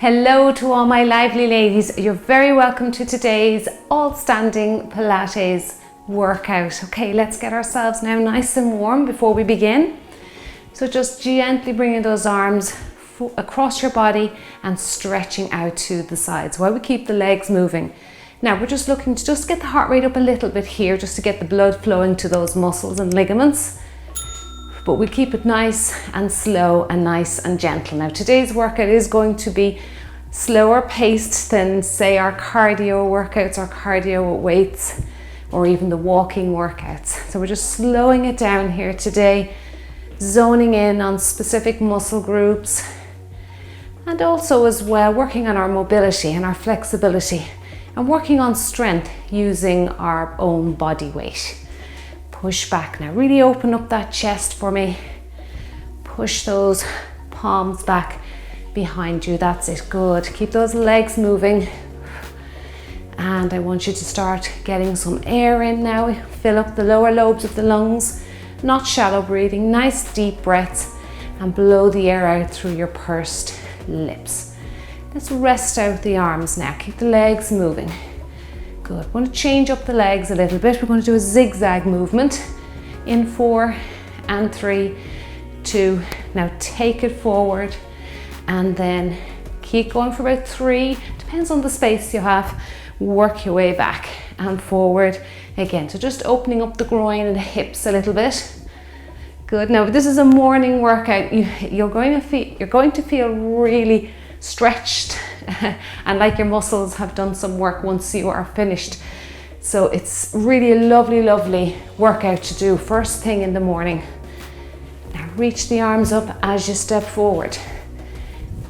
Hello to all my lively ladies. You're very welcome to today's all standing Pilates workout. Okay, let's get ourselves now nice and warm before we begin. So just gently bringing those arms across your body and stretching out to the sides while we keep the legs moving. Now we're just looking to just get the heart rate up a little bit here, just to get the blood flowing to those muscles and ligaments. But we keep it nice and slow and nice and gentle. Now today's workout is going to be slower paced than say our cardio workouts, our cardio weights, or even the walking workouts. So we're just slowing it down here today, zoning in on specific muscle groups, and also as well working on our mobility and our flexibility and working on strength using our own body weight. Push back now, really open up that chest for me. Push those palms back behind you, that's it, good. Keep those legs moving. And I want you to start getting some air in now. Fill up the lower lobes of the lungs, not shallow breathing, nice deep breaths, and blow the air out through your pursed lips. Let's rest out the arms now, keep the legs moving. Good. We're going to change up the legs a little bit. We're going to do a zigzag movement in 4 and 3, 2. Now take it forward and then keep going for about 3. Depends on the space you have. Work your way back and forward again. So just opening up the groin and the hips a little bit. Good. Now this is a morning workout. You're going to feel really stretched and like your muscles have done some work once you are finished. So it's really a lovely workout to do first thing in the morning. Now reach the arms up as you step forward.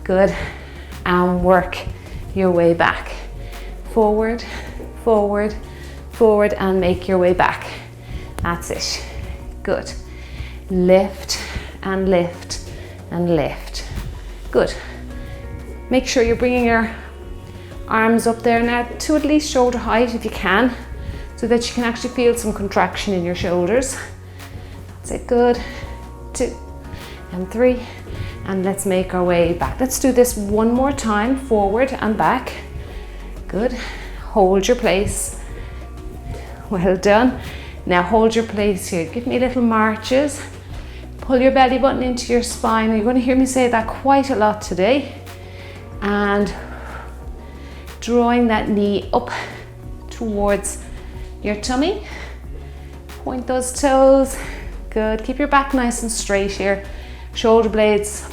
Good. And work your way back. Forward, forward, forward, and make your way back. That's it. Good. Lift and lift and lift. Good. Make sure you're bringing your arms up there now to at least shoulder height if you can, so that you can actually feel some contraction in your shoulders. That's it, good. 2 and 3, and let's make our way back. Let's do this one more time, forward and back. Good. Hold your place. Well done. Now hold your place here. Give me little marches. Pull your belly button into your spine. You're going to hear me say that quite a lot today. And drawing that knee up towards your tummy. Point those toes. Good. Keep your back nice and straight here. Shoulders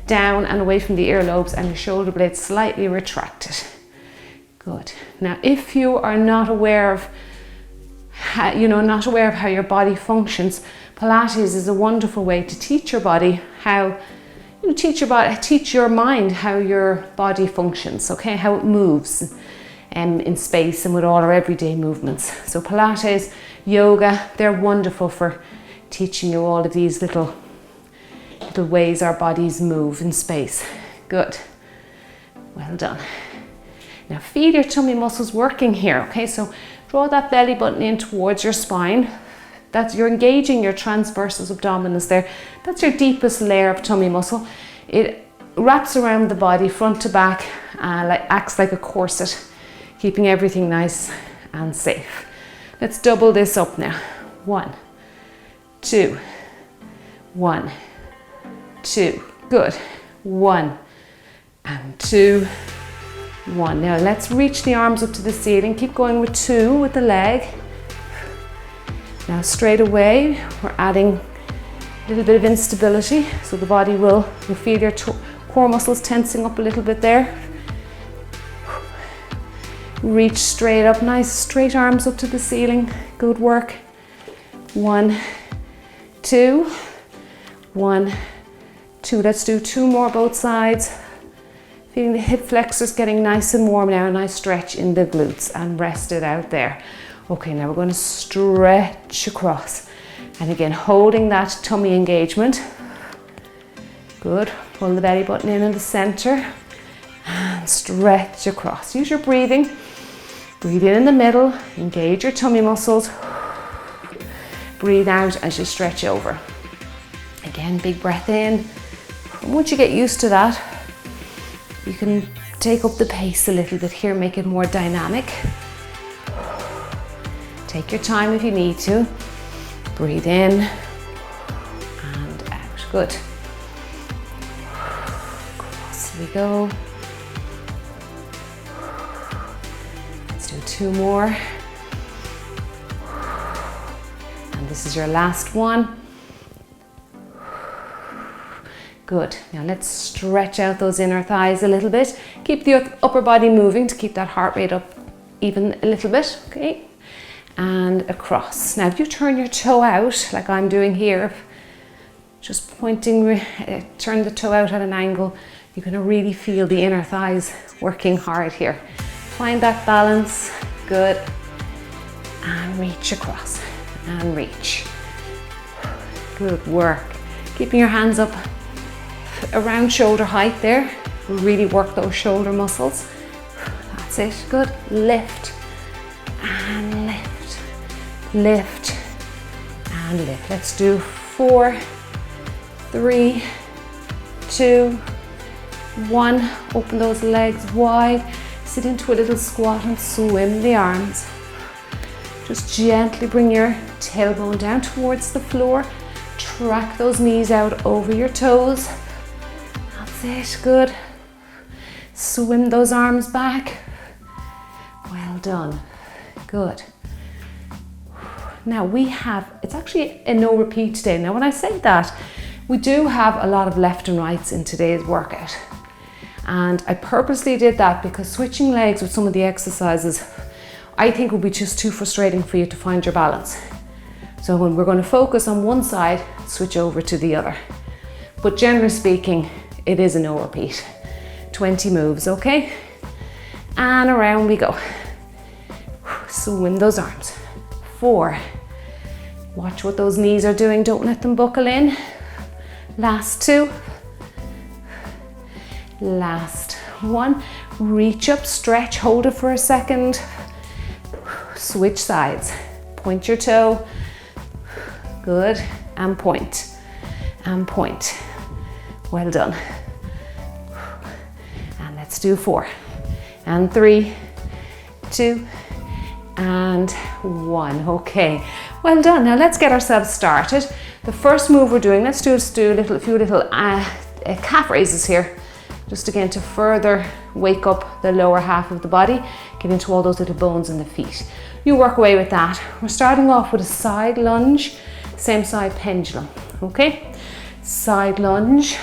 down and away from the earlobes, and your shoulder blades slightly retracted. Good. Now if you are not aware of how your body functions, Pilates is a wonderful way to teach your body how teach your mind how your body functions, okay, how it moves in space and with all our everyday movements. So Pilates, yoga, they're wonderful for teaching you all of these little ways our bodies move in space. Good. Well done. Now feel your tummy muscles working here, okay, so draw that belly button in towards your spine. You're engaging your transversus abdominis there. That's your deepest layer of tummy muscle. It wraps around the body front to back, acts like a corset, keeping everything nice and safe. Let's double this up now. 1, 2, 1, 2. Good. 1 and 2, 1. Now let's reach the arms up to the ceiling. Keep going with 2 with the leg. Now straight away, we're adding a little bit of instability, so the body you'll feel your core muscles tensing up a little bit there. Reach straight up, nice straight arms up to the ceiling. Good work. 1, 2, 1, 2. Let's do 2 more both sides. Feeling the hip flexors getting nice and warm now. A nice stretch in the glutes and rest it out there. Okay, now we're going to stretch across. And again, holding that tummy engagement. Good. Pull the belly button in the center and stretch across. Use your breathing. Breathe in the middle. Engage your tummy muscles. Breathe out as you stretch over. Again, big breath in. And once you get used to that, You can take up the pace a little bit here, make it more dynamic. Take your time if you need to. Breathe in and out. Good. Across we go. Let's do 2 more. And this is your last one. Good. Now let's stretch out those inner thighs a little bit. Keep the upper body moving to keep that heart rate up even a little bit. Okay. And across. Now if you turn your toe out like I'm doing here, just pointing, turn the toe out at an angle, you're going to really feel the inner thighs working hard here. Find that balance. Good. And reach across and reach. Good work. Keeping your hands up around shoulder height there. Really work those shoulder muscles. That's it. Good. Lift and lift. Lift and lift. Let's do 4, 3, 2, 1. Open those legs wide. Sit into a little squat and swim the arms. Just gently bring your tailbone down towards the floor. Track those knees out over your toes. That's it, good. Swim those arms back. Well done, good. Now it's actually a no repeat today. Now when I say that, we do have a lot of left and rights in today's workout. And I purposely did that because switching legs with some of the exercises, I think would be just too frustrating for you to find your balance. So when we're going to focus on one side, switch over to the other. But generally speaking, it is a no repeat. 20 moves, okay? And around we go. Swim those arms. 4. Watch what those knees are doing. Don't let them buckle in. Last 2. Last 1. Reach up, stretch, hold it for a second. Switch sides. Point your toe. Good. And point. And point. Well done. And let's do 4. And 3, 2, and 1. Okay. Well done. Now let's get ourselves started. The first move we're doing, let's do a few little calf raises here. Just again to further wake up the lower half of the body, get into all those little bones in the feet. You work away with that. We're starting off with a side lunge, same side pendulum, okay? Side lunge,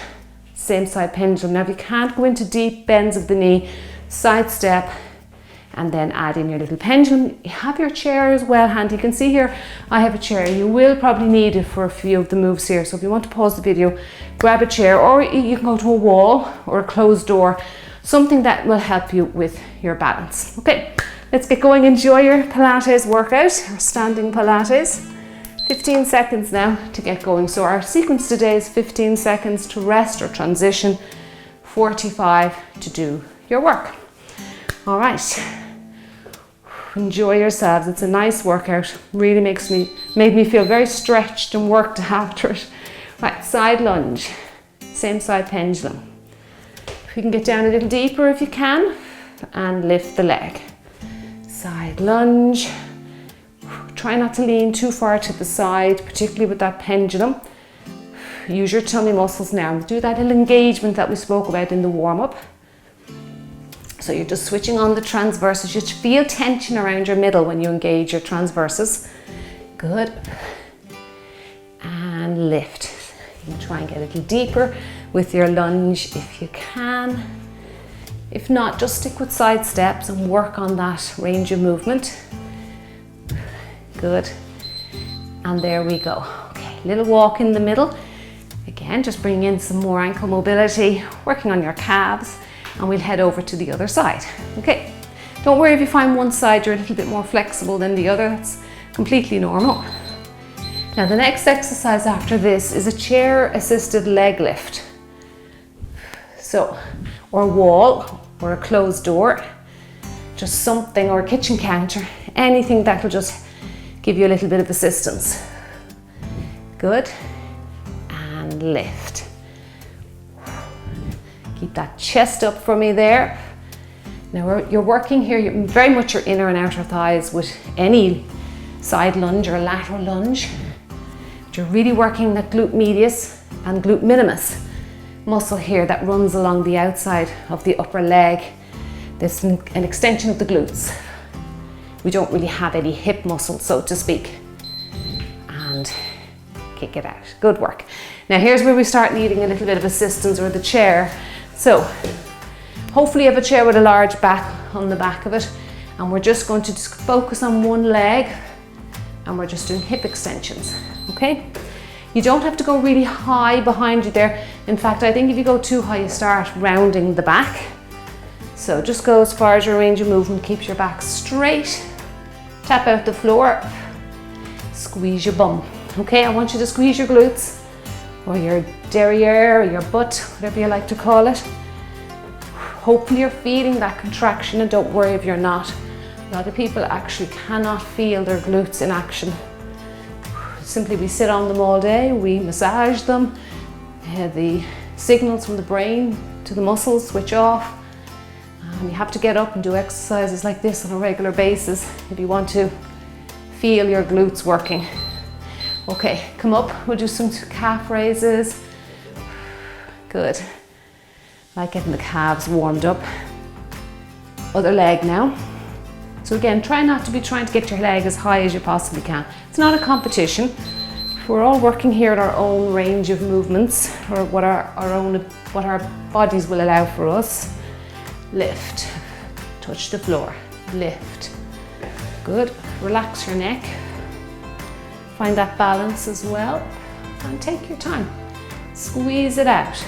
same side pendulum. Now if you can't go into deep bends of the knee, side step, and then add in your little pendulum. You have your chair as well handy. You can see here, I have a chair. You will probably need it for a few of the moves here. So if you want to pause the video, grab a chair, or you can go to a wall or a closed door, something that will help you with your balance. Okay, let's get going. Enjoy your Pilates workout, or standing Pilates. 15 seconds now to get going. So our sequence today is 15 seconds to rest or transition, 45 to do your work. All right. Enjoy yourselves. It's a nice workout. Really made me feel very stretched and worked after it. Right, side lunge, same side pendulum. You can get down a little deeper if you can, and lift the leg. Side lunge. Try not to lean too far to the side, particularly with that pendulum. Use your tummy muscles now. Do that little engagement that we spoke about in the warm-up. So you're just switching on the transverses. You should feel tension around your middle when you engage your transverses. Good. And lift. You can try and get a little deeper with your lunge if you can. If not, just stick with side steps and work on that range of movement. Good. And there we go. Okay, little walk in the middle. Again, just bring in some more ankle mobility, working on your calves. And we'll head over to the other side. Okay, don't worry if you find one side you're a little bit more flexible than the other. That's completely normal. Now the next exercise after this is a chair assisted leg lift. So, or wall, or a closed door, just something, or a kitchen counter, anything that will just give you a little bit of assistance. Good, and lift. Keep that chest up for me there. Now you're working here, you're very much your inner and outer thighs with any side lunge or lateral lunge. But you're really working that glute medius and glute minimus muscle here that runs along the outside of the upper leg. There's an extension of the glutes. We don't really have any hip muscle, so to speak. And kick it out. Good work. Now here's where we start needing a little bit of assistance, or the chair. So hopefully you have a chair with a large back on the back of it, and we're just going to focus on one leg, and we're just doing hip extensions, okay? You don't have to go really high behind you there. In fact, I think if you go too high, you start rounding the back. So just go as far as your range of movement, keep your back straight, tap out the floor, squeeze your bum. Okay, I want you to squeeze your glutes, or your derriere, or your butt, whatever you like to call it. Hopefully you're feeling that contraction, and don't worry if you're not. A lot of people actually cannot feel their glutes in action. Simply we sit on them all day, we massage them, the signals from the brain to the muscles switch off. And you have to get up and do exercises like this on a regular basis if you want to feel your glutes working. Okay, come up, we'll do some calf raises. Good. Like getting the calves warmed up. Other leg now. So again, try not to be trying to get your leg as high as you possibly can. It's not a competition. We're all working here at our own range of movements, or what our bodies will allow for us. Lift, touch the floor, lift. Good, relax your neck. Find that balance as well, and take your time. Squeeze it out.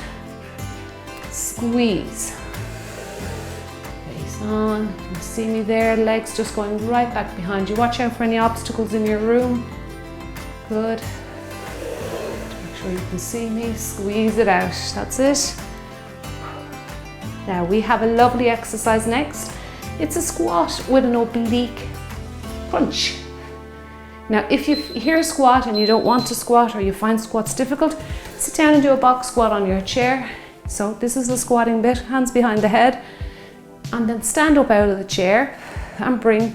Squeeze. Face on, you can see me there, legs just going right back behind you. Watch out for any obstacles in your room. Good. Make sure you can see me, squeeze it out, that's it. Now we have a lovely exercise next. It's a squat with an oblique crunch. Now if you hear squat and you don't want to squat, or you find squats difficult, sit down and do a box squat on your chair. So this is the squatting bit, hands behind the head, and then stand up out of the chair and bring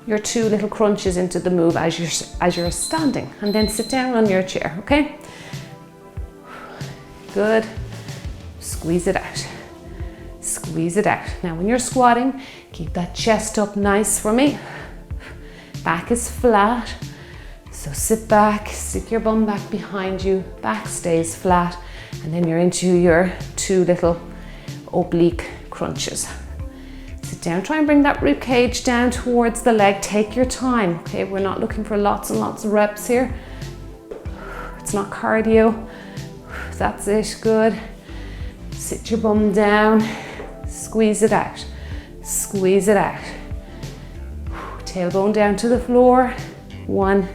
your two little crunches into the move as you're standing, and then sit down on your chair, okay? Good. Squeeze it out. Squeeze it out. Now when you're squatting, keep that chest up nice for me. Back is flat. So sit back, stick your bum back behind you, back stays flat, and then you're into your two little oblique crunches. Sit down, try and bring that rib cage down towards the leg. Take your time, okay? We're not looking for lots and lots of reps here. It's not cardio. That's it, good. Sit your bum down, squeeze it out, squeeze it out. Tailbone down to the floor, 1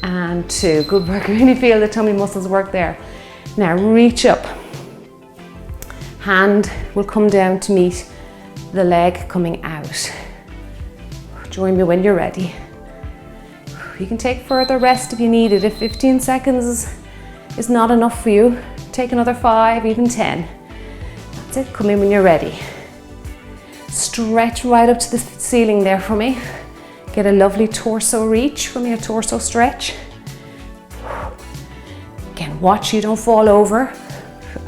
and 2. Good work, really feel the tummy muscles work there. Now reach up. Hand will come down to meet the leg coming out. Join me when you're ready. You can take further rest if you need it. If 15 seconds is not enough for you, take another 5, even 10. That's it, come in when you're ready. Stretch right up to the ceiling there for me. Get a lovely torso reach from your torso stretch. Again, watch you don't fall over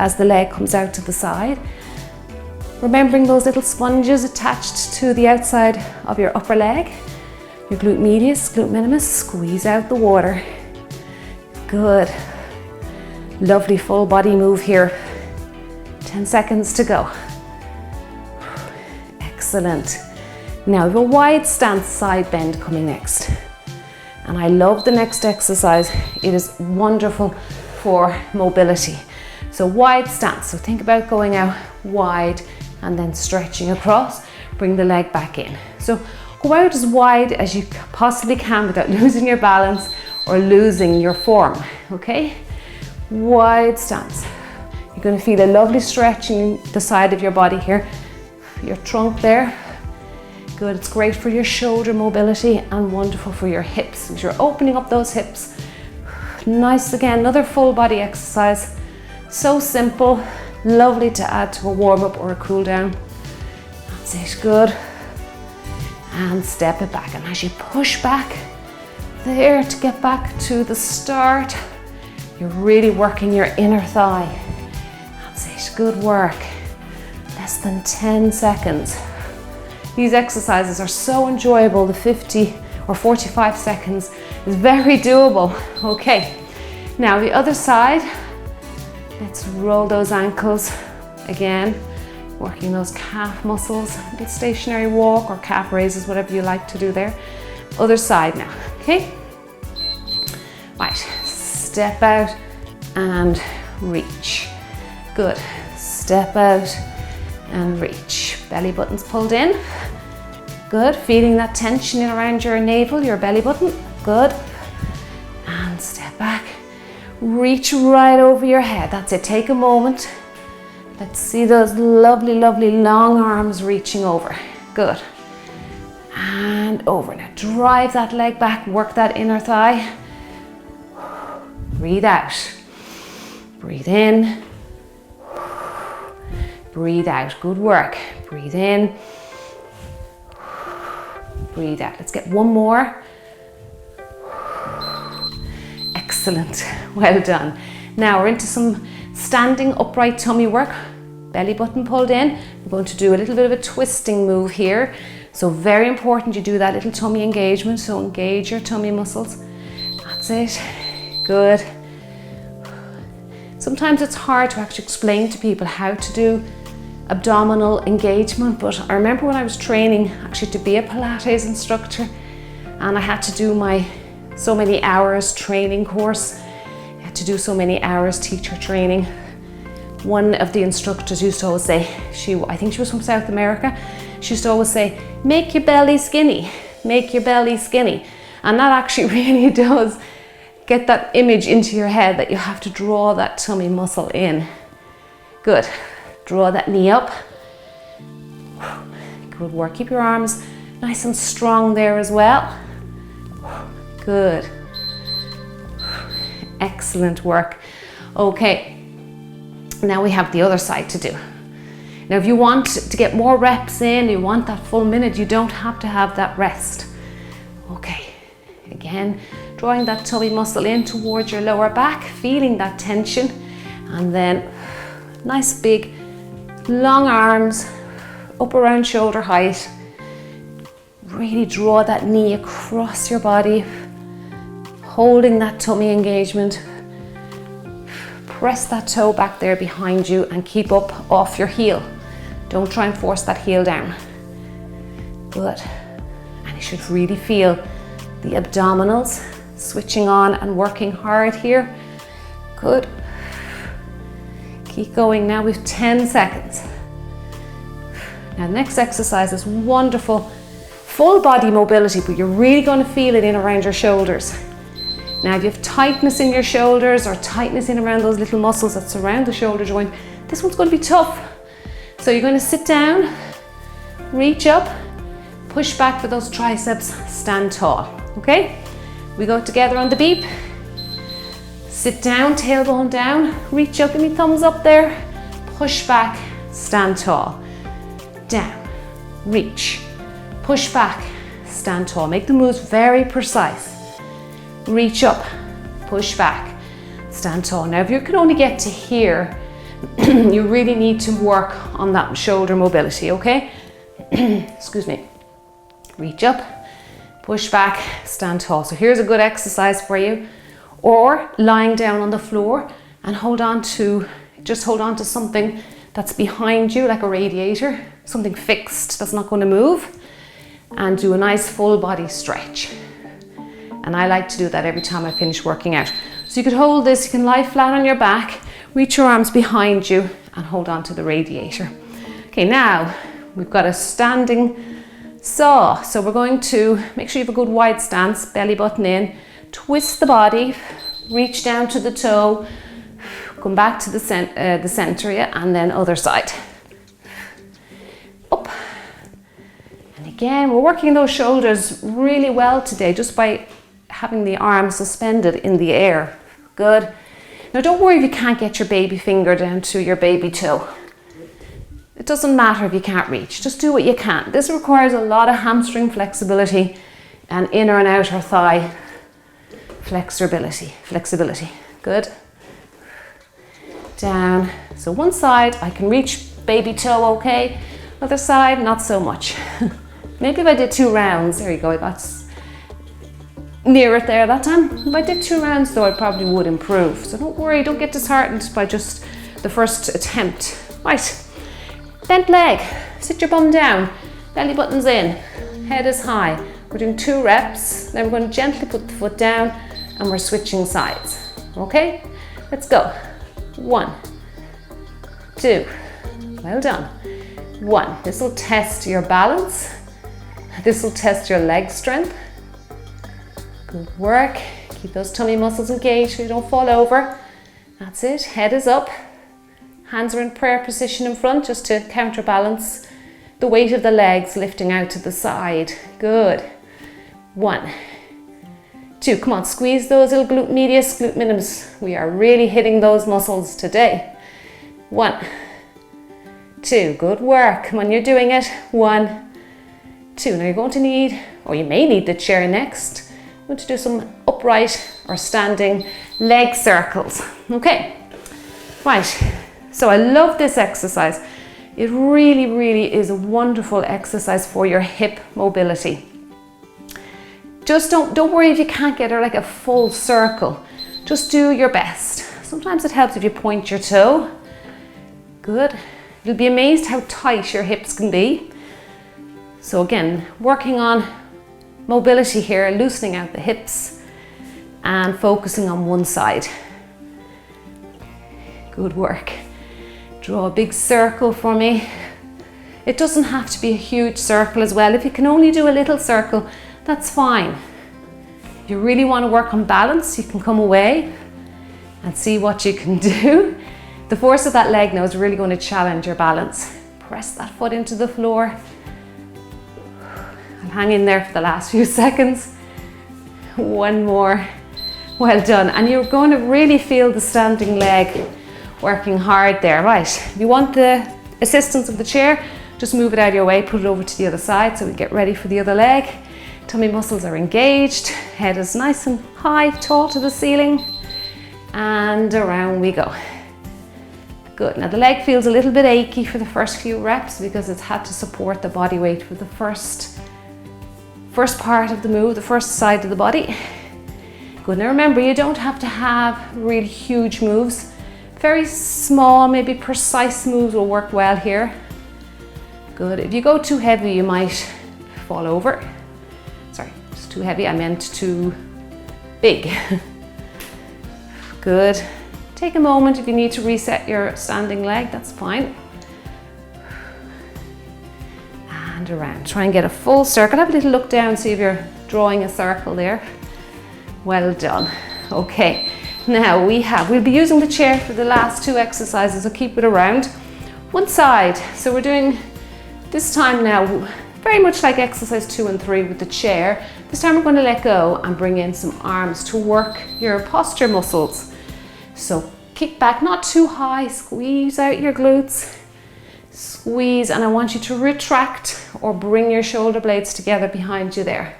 as the leg comes out to the side. Remembering those little sponges attached to the outside of your upper leg. Your glute medius, glute minimus, squeeze out the water. Good. Lovely full body move here. 10 seconds to go. Excellent. Now we have a wide stance side bend coming next. And I love the next exercise. It is wonderful for mobility. So wide stance, so think about going out wide and then stretching across. Bring the leg back in. So go out as wide as you possibly can without losing your balance or losing your form, okay? Wide stance. You're going to feel a lovely stretch in the side of your body here. Your trunk there. Good, it's great for your shoulder mobility and wonderful for your hips because you're opening up those hips. Nice, again, another full body exercise. So simple, Lovely to add to a warm-up or a cool down. That's it, good. And step it back. And as you push back there to get back to the start, you're really working your inner thigh. That's it, good work. Less than 10 seconds. These exercises are so enjoyable. The 50 or 45 seconds is very doable. Okay, now the other side. Let's roll those ankles again, working those calf muscles, a bit stationary walk or calf raises, whatever you like to do there. Other side now, okay? Right, step out and reach. Good, step out and reach. Belly button's pulled in. Good, feeling that tension in around your navel, your belly button. Good, and step back. Reach right over your head. That's it. Take a moment. Let's see those lovely, lovely long arms reaching over. Good. And over. Now drive that leg back. Work that inner thigh. Breathe out. Breathe in. Breathe out. Good work. Breathe in. Breathe out. Let's get one more. Excellent, well done. Now we're into some standing upright tummy work. Belly button pulled in. We're going to do a little bit of a twisting move here. So very important you do that little tummy engagement. So engage your tummy muscles. That's it, good. Sometimes it's hard to actually explain to people how to do abdominal engagement, but I remember when I was training actually to be a Pilates instructor and I had to do my so many hours training course. I had to do so many hours teacher training. One of the instructors used to always say, I think she was from South America, she used to always say, make your belly skinny, make your belly skinny. And that actually really does get that image into your head that you have to draw that tummy muscle in. Good, draw that knee up. Good work, keep your arms nice and strong there as well. Good. Excellent work. Okay, now we have the other side to do. Now if you want to get more reps in, you want that full minute, you don't have to have that rest. Okay, again, drawing that tummy muscle in towards your lower back, feeling that tension, and then nice big long arms up around shoulder height. Really draw that knee across your body, holding that tummy engagement. Press that toe back there behind you and keep up off your heel. Don't try and force that heel down. Good. And you should really feel the abdominals switching on and working hard here. Good. Keep going now with 10 seconds. Now the next exercise is wonderful. Full body mobility, but you're really going to feel it in around your shoulders. Now if you have tightness in your shoulders or tightness in around those little muscles that surround the shoulder joint, this one's going to be tough. So you're going to sit down, reach up, push back for those triceps, stand tall, okay? We go together on the beep. Sit down, tailbone down, reach up, give me thumbs up there, push back, stand tall. Down, reach, push back, stand tall. Make the moves very precise. Reach up, push back, stand tall. Now if you can only get to here, you really need to work on that shoulder mobility, okay? Excuse me. Reach up, push back, stand tall. So here's a good exercise for you. Or lying down on the floor and just hold on to something that's behind you, like a radiator, something fixed that's not going to move, and do a nice full body stretch. And I like to do that every time I finish working out. So you could hold this, you can lie flat on your back, reach your arms behind you and hold on to the radiator. Okay, now we've got a standing saw. So we're going to make sure you have a good wide stance, belly button in, twist the body, reach down to the toe, come back to the center, yeah, and then other side. Up. And again, we're working those shoulders really well today just by having the arms suspended in the air. Good. Now don't worry if you can't get your baby finger down to your baby toe. It doesn't matter if you can't reach, just do what you can. This requires a lot of hamstring flexibility and inner and outer thigh flexibility. Good. Down. So one side, I can reach baby toe okay. Other side, not so much. Maybe if I did 2 rounds, there you go, I got near it there that time. If I did 2 rounds though, I probably would improve. So don't worry, don't get disheartened by just the first attempt. Right. Bent leg, sit your bum down, belly button's in, head is high. We're doing 2 reps, then we're going to gently put the foot down and we're switching sides. Okay, let's go. 1, 2, well done. 1, this will test your balance. This will test your leg strength. Good work, keep those tummy muscles engaged so you don't fall over. That's it, head is up. Hands are in prayer position in front just to counterbalance the weight of the legs lifting out to the side. Good. 1, 2, come on, squeeze those little glute medius, glute minimus. We are really hitting those muscles today. 1, 2, good work. Come on, you're doing it. 1, 2. Now you're going to need, or you may need the chair next. I'm going to do some upright or standing leg circles. Okay, right. So I love this exercise. It really, really is a wonderful exercise for your hip mobility. Just don't worry if you can't get like a full circle. Just do your best. Sometimes it helps if you point your toe. Good. You'll be amazed how tight your hips can be. So again, working on mobility here, loosening out the hips and focusing on one side. Good work. Draw a big circle for me. It doesn't have to be a huge circle as well. If you can only do a little circle, that's fine. If you really want to work on balance, you can come away and see what you can do. The force of that leg now is really going to challenge your balance. Press that foot into the floor. And hang in there for the last few seconds. 1 more. Well done. And you're going to really feel the standing leg working hard there. Right, if you want the assistance of the chair, just move it out of your way, put it over to the other side so we get ready for the other leg. Tummy muscles are engaged, head is nice and high, tall to the ceiling, and around we go. Good, now the leg feels a little bit achy for the first few reps because it's had to support the body weight for the first part of the move, the first side of the body. Good, now remember, you don't have to have really huge moves. Very small, maybe precise moves will work well here. Good, if you go too heavy, you might fall over. Sorry, it's too heavy, I meant too big. Good, take a moment if you need to reset your standing leg, that's fine. And around, try and get a full circle. Have a little look down, see if you're drawing a circle there. Well done, okay. Now we'll be using the chair for the last 2 exercises, so keep it around. One side, so we're doing this time now, very much like exercise 2 and 3 with the chair. This time we're going to let go and bring in some arms to work your posture muscles. So kick back, not too high, squeeze out your glutes, squeeze, and I want you to retract or bring your shoulder blades together behind you there.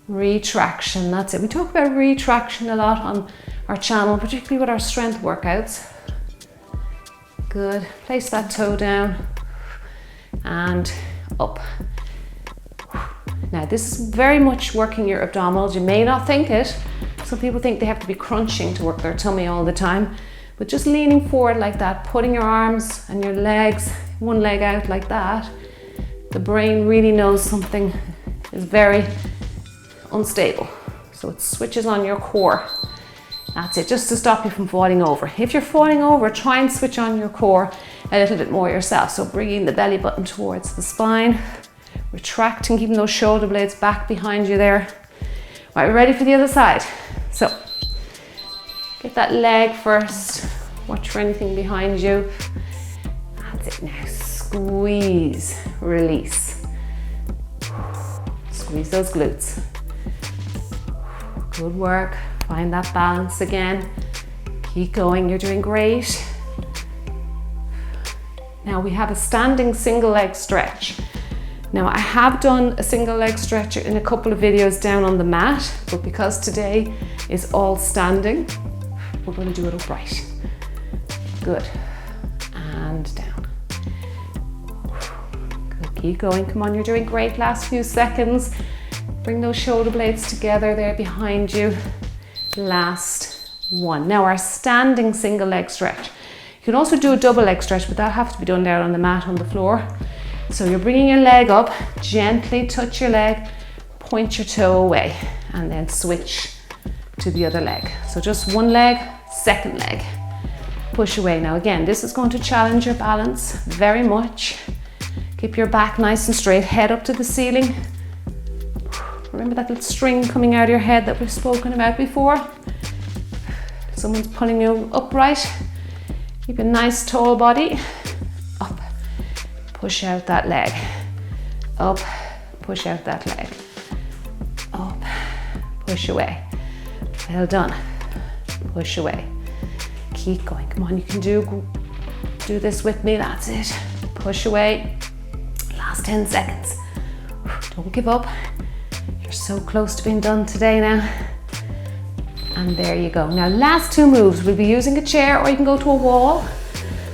Retraction, that's it. We talk about retraction a lot on our channel, particularly with our strength workouts. Good, place that toe down and up. Now this is very much working your abdominals. You may not think it. Some people think they have to be crunching to work their tummy all the time, but just leaning forward like that, putting your arms and your legs, one leg out like that, the brain really knows something is very unstable. So it switches on your core. That's it, just to stop you from falling over. If you're falling over, try and switch on your core a little bit more yourself. So bringing the belly button towards the spine, retracting, keeping those shoulder blades back behind you there. Right, we're ready for the other side. So get that leg first, watch for anything behind you. That's it, now squeeze, release. Squeeze those glutes. Good work. Find that balance again. Keep going, you're doing great. Now we have a standing single leg stretch. Now I have done a single leg stretch in a couple of videos down on the mat, but because today is all standing, we're going to do it upright. Good. And down. Good. Keep going. Come on, you're doing great. Last few seconds. Bring those shoulder blades together there behind you. Last one. Now our standing single leg stretch. You can also do a double leg stretch, but that'll have to be done down on the mat on the floor. So you're bringing your leg up, gently touch your leg, point your toe away, and then switch to the other leg. So just one leg, second leg. Push away. Now again, this is going to challenge your balance very much. Keep your back nice and straight, head up to the ceiling. Remember that little string coming out of your head that we've spoken about before? Someone's pulling you upright. Keep a nice tall body. Up, push out that leg. Up, push out that leg. Up, push away. Well done. Push away. Keep going. Come on, you can do this with me. That's it. Push away. Last 10 seconds. Don't give up. You're so close to being done today now. And there you go. Now last two moves, we'll be using a chair or you can go to a wall.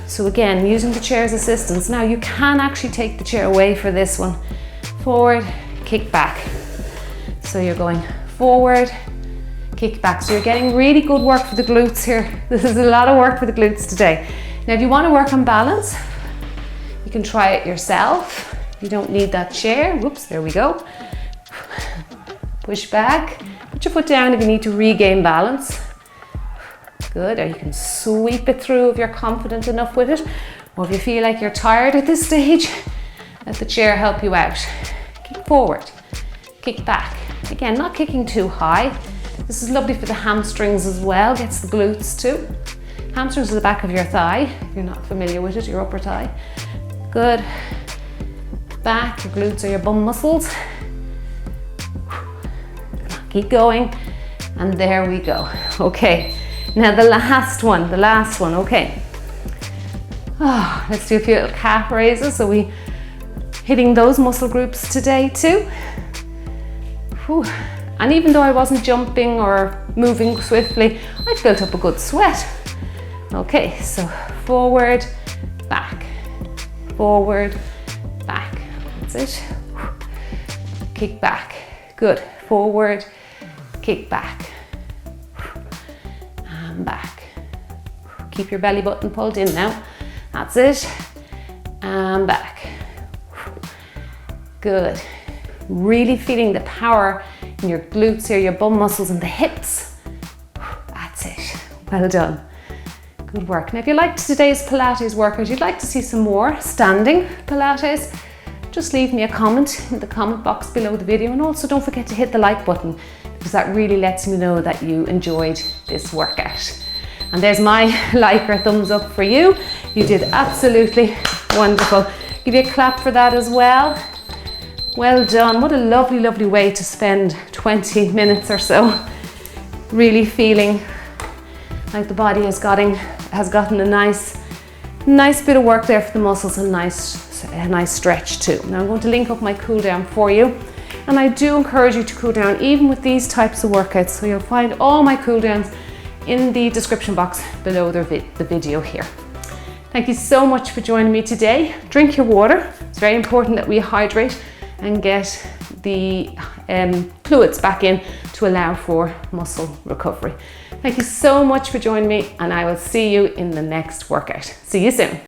So again, using the chair as assistance. Now you can actually take the chair away for this one. Forward, kick back. So you're going forward, kick back. So you're getting really good work for the glutes here. This is a lot of work for the glutes today. Now if you want to work on balance, you can try it yourself. You don't need that chair. Whoops, there we go. Push back. Put your foot down if you need to regain balance. Good, or you can sweep it through if you're confident enough with it. Or if you feel like you're tired at this stage, let the chair help you out. Kick forward, kick back. Again, not kicking too high. This is lovely for the hamstrings as well, gets the glutes too. Hamstrings are the back of your thigh. If you're not familiar with it, your upper thigh. Good. Back, your glutes are your bum muscles. Keep going, and there we go. Okay, now the last one, okay. Let's do a few little calf raises. So we hitting those muscle groups today too. And even though I wasn't jumping or moving swiftly, I built up a good sweat. Okay, so forward, back, that's it. Kick back, good, forward, kick back, and back. Keep your belly button pulled in now. That's it, and back. Good. Really feeling the power in your glutes here, your bum muscles and the hips. That's it. Well done. Good work. Now if you liked today's Pilates workout, you'd like to see some more standing Pilates, just leave me a comment in the comment box below the video, and also don't forget to hit the like button because that really lets me know that you enjoyed this workout. And there's my like or thumbs up for you. You did absolutely wonderful. Give you a clap for that as well. Well done. What a lovely, lovely way to spend 20 minutes or so. Really feeling like the body has gotten a nice bit of work there for the muscles, and a nice stretch too. Now I'm going to link up my cool down for you, and I do encourage you to cool down even with these types of workouts. So you'll find all my cool downs in the description box below the video here. Thank you so much for joining me today. Drink your water. It's very important that we hydrate and get the fluids back in to allow for muscle recovery. Thank you so much for joining me, and I will see you in the next workout. See you soon.